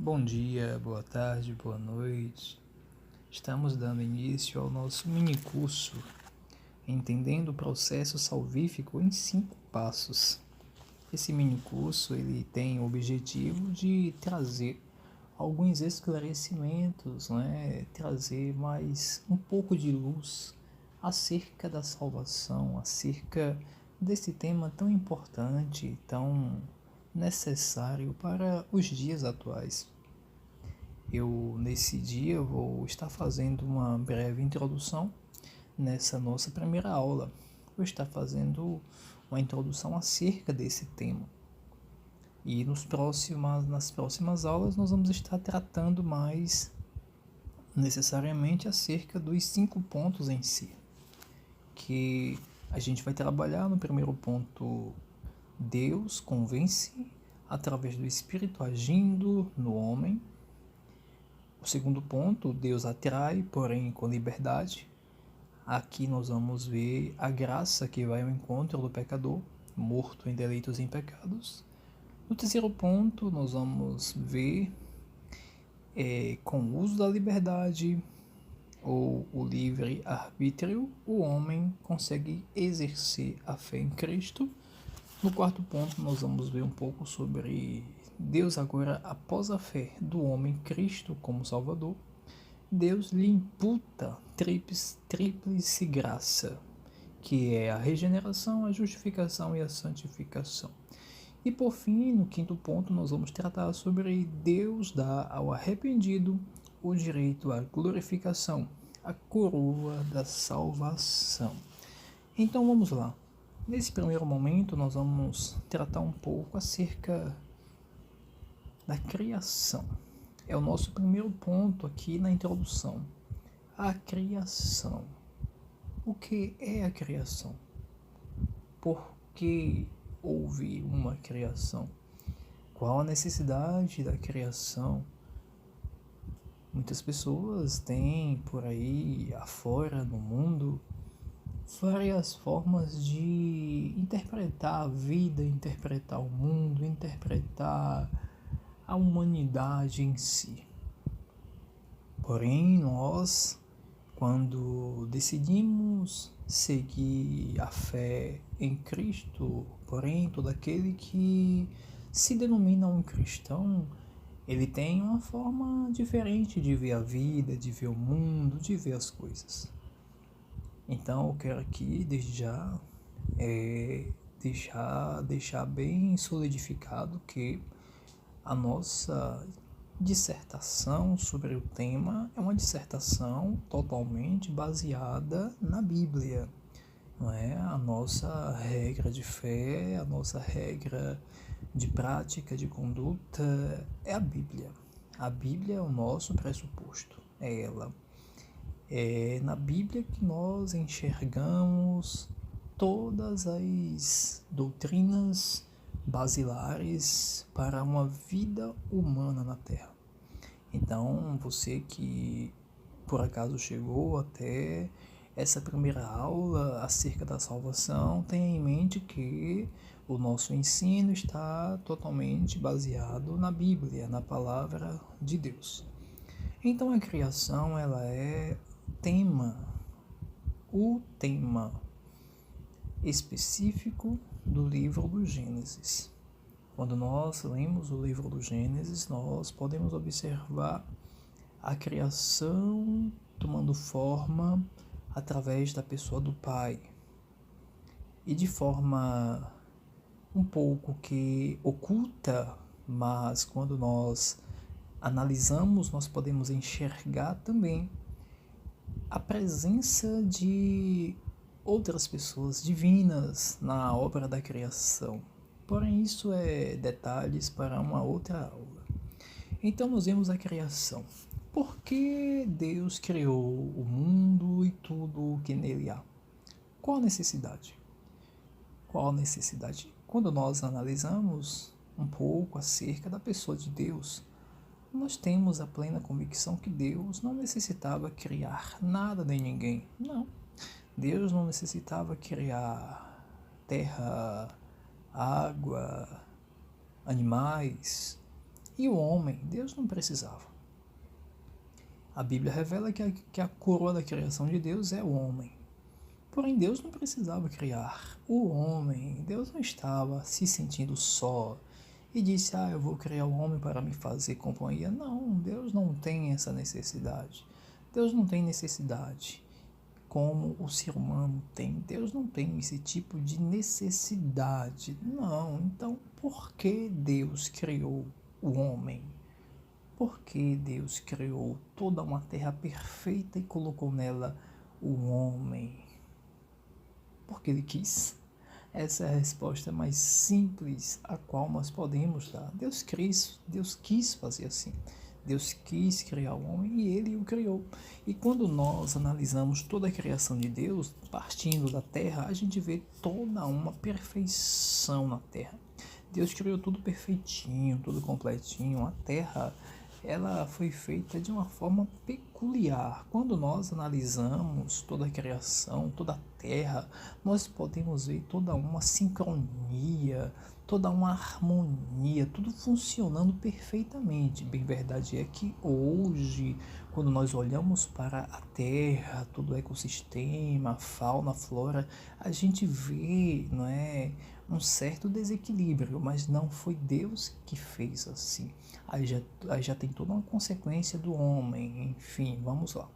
Bom dia, boa tarde, boa noite. Estamos dando início ao nosso mini curso Entendendo o Processo Salvífico em 5 Passos. Esse mini curso ele tem o objetivo de trazer alguns esclarecimentos, trazer mais um pouco de luz acerca da salvação, acerca desse tema tão importante, tão necessário para os dias atuais. Nesse dia, vou estar fazendo uma breve introdução nessa nossa primeira aula. Vou estar fazendo uma introdução acerca desse tema. E nas próximas aulas, nós vamos estar tratando mais necessariamente acerca dos 5 pontos em si. Que a gente vai trabalhar no primeiro ponto, Deus convence através do Espírito agindo no homem. O segundo ponto, Deus atrai, porém com liberdade. Aqui nós vamos ver a graça que vai ao encontro do pecador, morto em delitos e em pecados. No terceiro ponto, nós vamos ver com o uso da liberdade ou o livre-arbítrio, o homem consegue exercer a fé em Cristo. No quarto ponto, nós vamos ver um pouco sobre Deus agora, após a fé do homem Cristo como Salvador. Deus lhe imputa tríplice graça, que é a regeneração, a justificação e a santificação. E por fim, no quinto ponto, nós vamos tratar sobre Deus dar ao arrependido o direito à glorificação, a coroa da salvação. Então vamos lá. Nesse primeiro momento, nós vamos tratar um pouco acerca da criação. É o nosso primeiro ponto aqui na introdução. A criação. O que é a criação? Por que houve uma criação? Qual a necessidade da criação? Muitas pessoas têm por aí afora no mundo várias formas de interpretar a vida, interpretar o mundo, interpretar a humanidade em si. Porém, nós, quando decidimos seguir a fé em Cristo, porém, todo aquele que se denomina um cristão, ele tem uma forma diferente de ver a vida, de ver o mundo, de ver as coisas. Então, eu quero aqui, desde já, deixar bem solidificado que a nossa dissertação sobre o tema é uma dissertação totalmente baseada na Bíblia. Não é? A nossa regra de fé, a nossa regra de prática, de conduta é a Bíblia. A Bíblia é o nosso pressuposto, é ela. É na Bíblia que nós enxergamos todas as doutrinas basilares para uma vida humana na Terra. Então, você que por acaso chegou até essa primeira aula acerca da salvação, tenha em mente que o nosso ensino está totalmente baseado na Bíblia, na palavra de Deus. Então, a criação, ela é o tema específico do livro do Gênesis. Quando nós lemos o livro do Gênesis, nós podemos observar a criação tomando forma através da pessoa do Pai. E de forma um pouco que oculta, mas quando nós analisamos, nós podemos enxergar também a presença de outras pessoas divinas na obra da criação. Porém, isso é detalhes para uma outra aula. Então, nós vemos a criação. Por que Deus criou o mundo e tudo o que nele há? Qual a necessidade? Qual a necessidade? Quando nós analisamos um pouco acerca da pessoa de Deus, nós temos a plena convicção que Deus não necessitava criar nada nem ninguém. Não. Deus não necessitava criar terra, água, animais E o homem, Deus não precisava. A Bíblia revela que a coroa da criação de Deus é o homem. Porém, Deus não precisava criar o homem. Deus não estava se sentindo só e disse, eu vou criar o homem para me fazer companhia. Não, Deus não tem essa necessidade. Deus não tem necessidade como o ser humano tem. Deus não tem esse tipo de necessidade. Não, então por que Deus criou o homem? Por que Deus criou toda uma terra perfeita e colocou nela o homem? Porque Ele quis. Essa é a resposta mais simples a qual nós podemos dar. Deus quis fazer assim. Deus quis criar o homem e Ele o criou. E quando nós analisamos toda a criação de Deus, partindo da terra, a gente vê toda uma perfeição na terra. Deus criou tudo perfeitinho, tudo completinho. A terra, ela foi feita de uma forma peculiar. Quando nós analisamos toda a criação, toda a terra, nós podemos ver toda uma sincronia, toda uma harmonia, tudo funcionando perfeitamente. Bem, verdade é que hoje, quando nós olhamos para a terra, todo o ecossistema, a fauna, a flora, a gente vê, não é, um certo desequilíbrio, mas não foi Deus que fez assim. Aí já tem toda uma consequência do homem, enfim, vamos lá.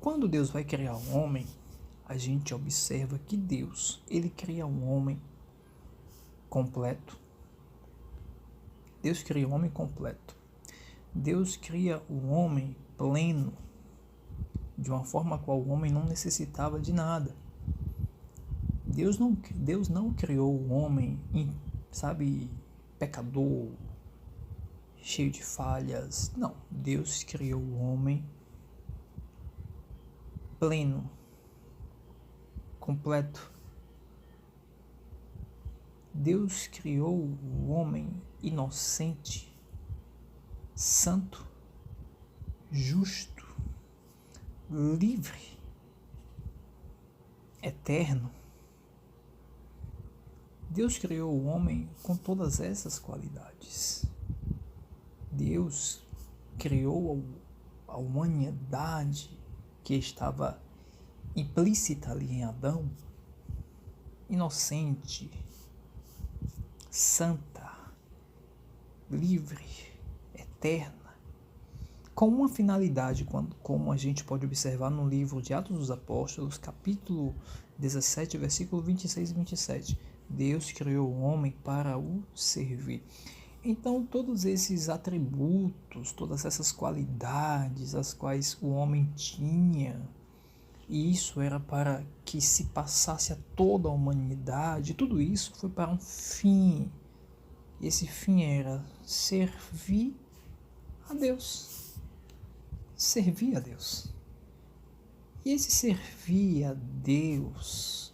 Quando Deus vai criar um homem, a gente observa que Deus, ele cria um homem completo. Deus cria um homem completo. Deus cria o homem pleno, de uma forma a qual o homem não necessitava de nada. Deus não criou o homem, pecador, cheio de falhas. Não, Deus criou o homem pleno, completo. Deus criou o homem inocente, santo, justo, livre, eterno. Deus criou o homem com todas essas qualidades. Deus criou a humanidade que estava implícita ali em Adão, inocente, santa, livre, eterna, com uma finalidade, como a gente pode observar no livro de Atos dos Apóstolos, capítulo 17, versículo 26 e 27. Deus criou o homem para o servir. Então, todos esses atributos, todas essas qualidades, as quais o homem tinha, e isso era para que se passasse a toda a humanidade, tudo isso foi para um fim. Esse fim era servir a Deus. Servir a Deus. E esse servir a Deus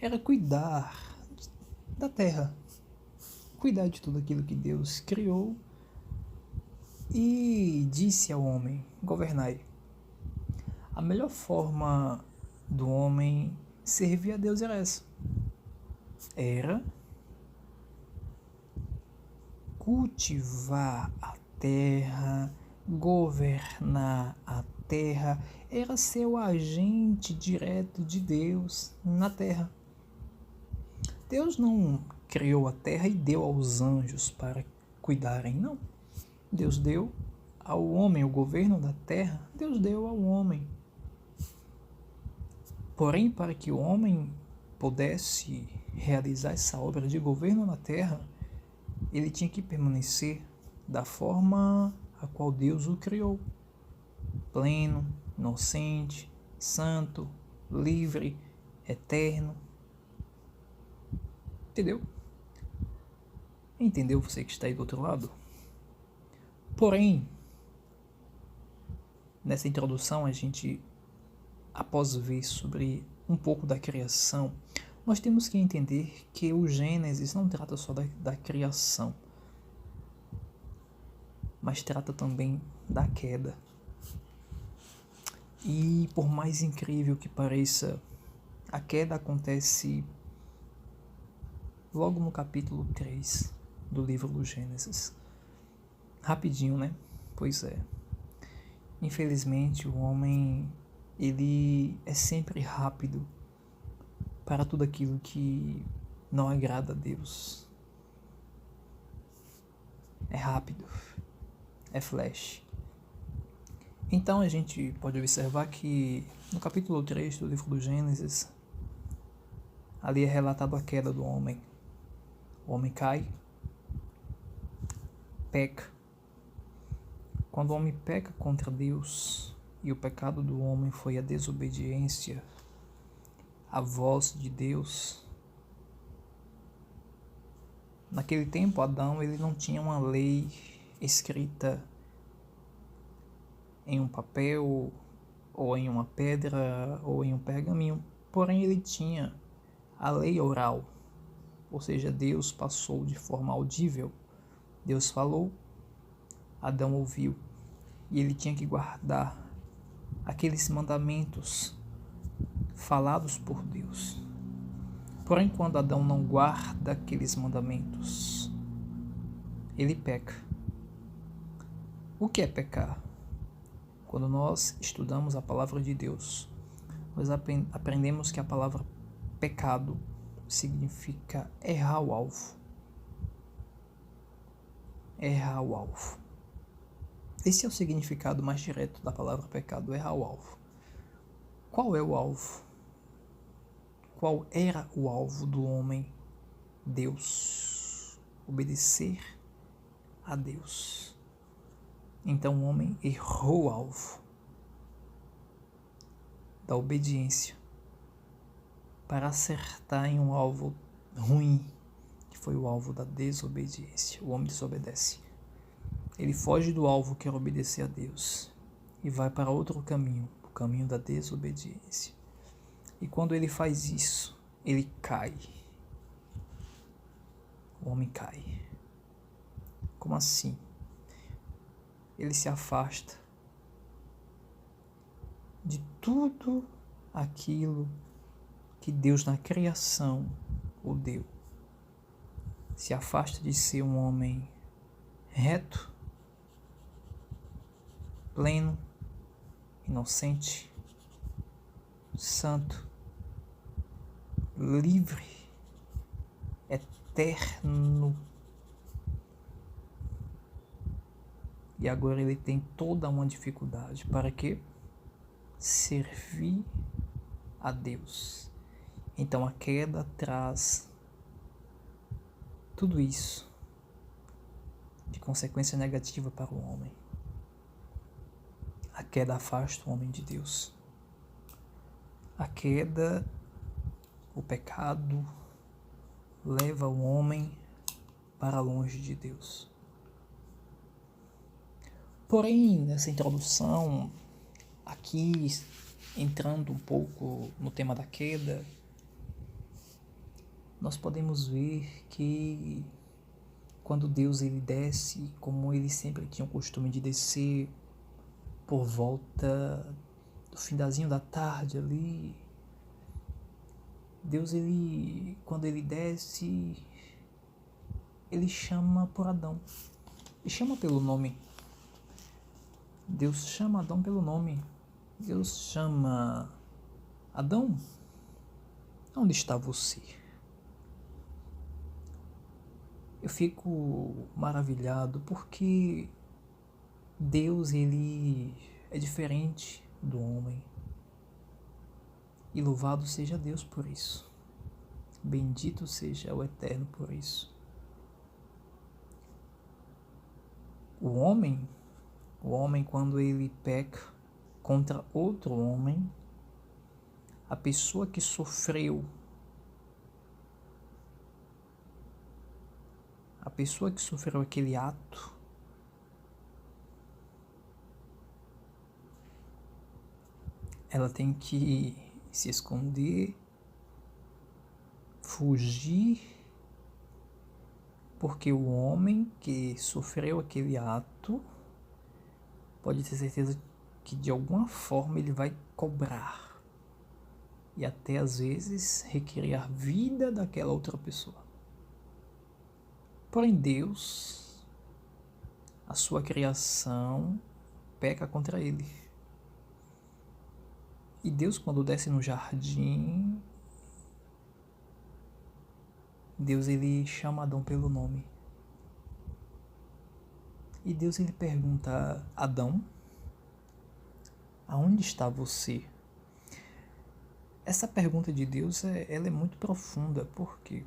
era cuidar da terra, cuidar de tudo aquilo que Deus criou e disse ao homem: governai. A melhor forma do homem servir a Deus era essa. Era cultivar a terra, governar a terra, era ser o agente direto de Deus na terra. Deus não criou a terra e deu aos anjos para cuidarem, não. Deus deu ao homem o governo da terra, Deus deu ao homem. Porém, para que o homem pudesse realizar essa obra de governo na terra, ele tinha que permanecer da forma a qual Deus o criou. Pleno, inocente, santo, livre, eterno. Entendeu? Entendeu você que está aí do outro lado? Porém, nessa introdução a gente, após ver sobre um pouco da criação, nós temos que entender que o Gênesis não trata só da criação, mas trata também da queda. E por mais incrível que pareça, a queda acontece logo no capítulo 3 do livro do Gênesis. Rapidinho, né? Pois é. Infelizmente, o homem, ele é sempre rápido para tudo aquilo que não agrada a Deus. É rápido, é flash. Então a gente pode observar que no capítulo 3 do livro do Gênesis, ali é relatado a queda do homem. O homem cai, peca. Quando o homem peca contra Deus, e o pecado do homem foi a desobediência à voz de Deus, naquele tempo Adão ele não tinha uma lei escrita em um papel, ou em uma pedra, ou em um pergaminho, porém ele tinha a lei oral, ou seja, Deus passou de forma audível. Deus falou, Adão ouviu, e ele tinha que guardar aqueles mandamentos falados por Deus. Porém, quando Adão não guarda aqueles mandamentos, ele peca. O que é pecar? Quando nós estudamos a palavra de Deus, nós aprendemos que a palavra pecado significa errar o alvo. Errar o alvo. Esse é o significado mais direto da palavra pecado, errar o alvo. Qual é o alvo? Qual era o alvo do homem? Deus. Obedecer a Deus. Então o homem errou o alvo da obediência para acertar em um alvo ruim, que foi o alvo da desobediência. O homem desobedece. Ele foge do alvo que era obedecer a Deus e vai para outro caminho, o caminho da desobediência. E quando ele faz isso, ele cai. O homem cai. Como assim? Ele se afasta de tudo aquilo que Deus na criação o deu. Se afasta de ser um homem reto, pleno, inocente, santo, livre, eterno. E agora ele tem toda uma dificuldade. Para quê? Servir a Deus. Então a queda traz tudo isso de consequência negativa para o homem. A queda afasta o homem de Deus. A queda, o pecado, leva o homem para longe de Deus. Porém, nessa introdução, aqui entrando um pouco no tema da queda, nós podemos ver que quando Deus ele desce, como ele sempre tinha o costume de descer por volta do findazinho da tarde ali, Deus ele, quando ele desce, ele chama por Adão, ele chama pelo nome. Deus chama Adão pelo nome. Deus chama Adão, onde está você? Eu fico maravilhado porque Deus ele é diferente do homem. E louvado seja Deus por isso. Bendito seja o Eterno por isso. O homem quando ele peca contra outro homem, a pessoa que sofreu, aquele ato, ela tem que se esconder, fugir, porque o homem que sofreu aquele ato pode ter certeza que de alguma forma ele vai cobrar e até às vezes requerer a vida daquela outra pessoa. Porém Deus, a sua criação peca contra ele. E Deus, quando desce no jardim, Deus ele chama Adão pelo nome. E Deus ele pergunta a Adão: aonde está você? Essa pergunta de Deus ela é muito profunda, porque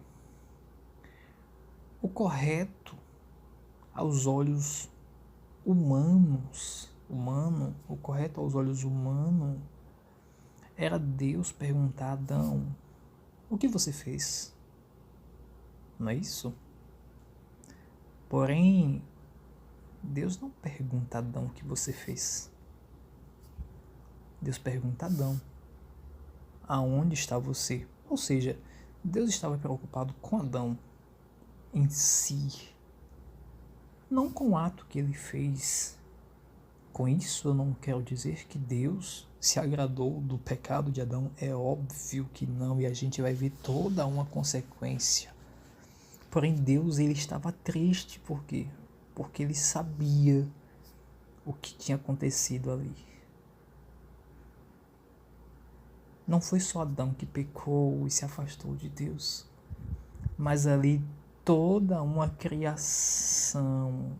o correto aos olhos humanos, o correto aos olhos humanos era Deus perguntar a Adão: o que você fez? Não é isso? Porém, Deus não pergunta a Adão o que você fez. Deus pergunta a Adão: aonde está você? Ou seja, Deus estava preocupado com Adão em si, não com o ato que ele fez. Com isso eu não quero dizer que Deus se agradou do pecado de Adão, é óbvio que não, e a gente vai ver toda uma consequência. Porém, Deus ele estava triste, por quê? Porque ele sabia o que tinha acontecido ali. Não foi só Adão que pecou e se afastou de Deus, mas ali toda uma criação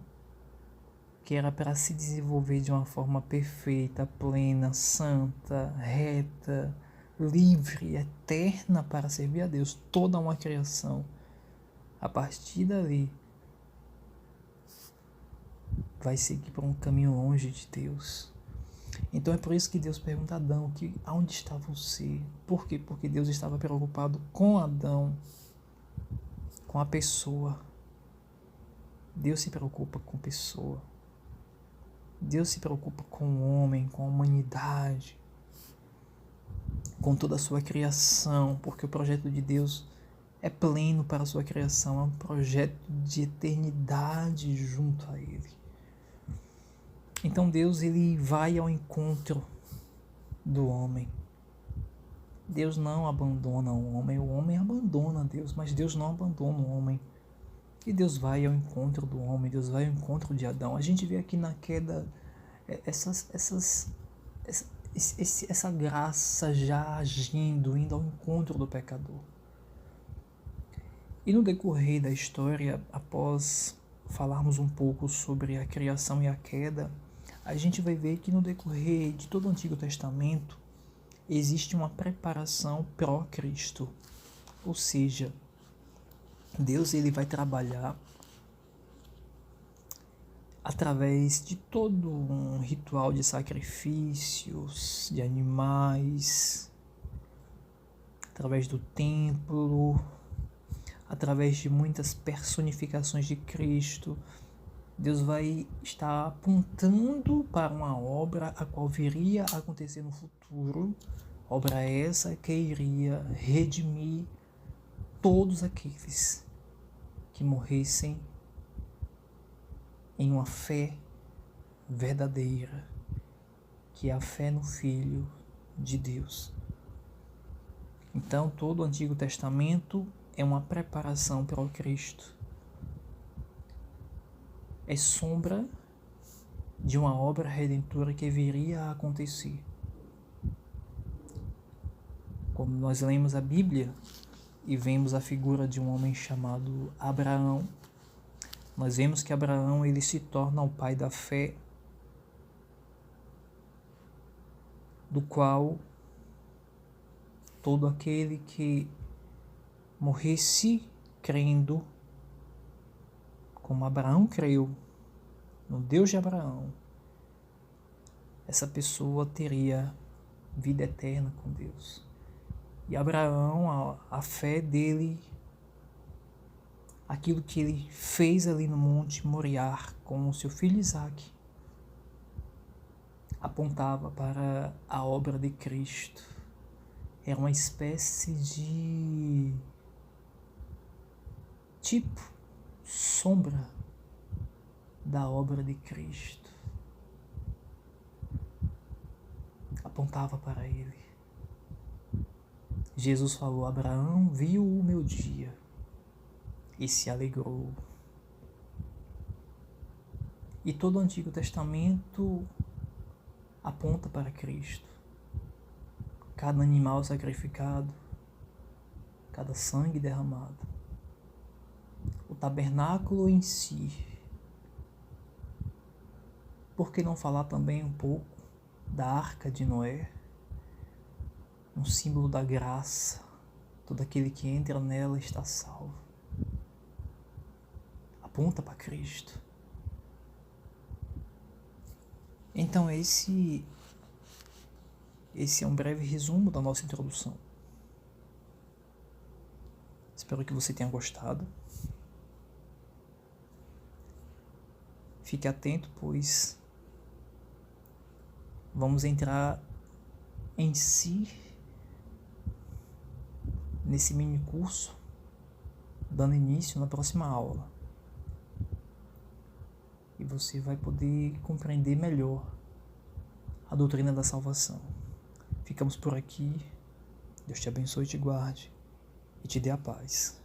que era para se desenvolver de uma forma perfeita, plena, santa, reta, livre, eterna para servir a Deus. Toda uma criação, a partir dali, vai seguir por um caminho longe de Deus. Então é por isso que Deus pergunta a Adão que aonde está você? Por quê? Porque Deus estava preocupado com Adão, com a pessoa. Deus se preocupa com a pessoa. Deus se preocupa com o homem, com a humanidade, com toda a sua criação, porque o projeto de Deus é pleno para a sua criação, é um projeto de eternidade junto a Ele. Então Deus ele vai ao encontro do homem. Deus não abandona o homem abandona Deus, mas Deus não abandona o homem. E Deus vai ao encontro do homem, Deus vai ao encontro de Adão. A gente vê aqui na queda essa graça já agindo, indo ao encontro do pecador. E no decorrer da história, após falarmos um pouco sobre a criação e a queda, a gente vai ver que no decorrer de todo o Antigo Testamento existe uma preparação pró-Cristo. Ou seja, Deus ele vai trabalhar através de todo um ritual de sacrifícios, de animais, através do templo, através de muitas personificações de Cristo. Deus vai estar apontando para uma obra a qual viria a acontecer no futuro, obra essa que iria redimir todos aqueles que morressem em uma fé verdadeira, que é a fé no Filho de Deus. Então, todo o Antigo Testamento é uma preparação para o Cristo. É sombra de uma obra redentora que viria a acontecer. Quando nós lemos a Bíblia e vemos a figura de um homem chamado Abraão, nós vemos que Abraão ele se torna o pai da fé, do qual todo aquele que morresse crendo, como Abraão creu no Deus de Abraão, essa pessoa teria vida eterna com Deus. E Abraão, a fé dele, aquilo que ele fez ali no Monte Moriá com o seu filho Isaque, apontava para a obra de Cristo. Era uma espécie de sombra da obra de Cristo. Apontava para ele. Jesus falou: Abraão viu o meu dia e se alegrou. E todo o Antigo Testamento aponta para Cristo. Cada animal sacrificado, cada sangue derramado. O tabernáculo em si. Por que não falar também um pouco da Arca de Noé? Um símbolo da graça. Todo aquele que entra nela está salvo. Aponta para Cristo. Então esse é um breve resumo da nossa introdução. Espero que você tenha gostado. Fique atento, pois vamos entrar em si nesse mini curso, dando início na próxima aula. E você vai poder compreender melhor a doutrina da salvação. Ficamos por aqui. Deus te abençoe e te guarde e te dê a paz.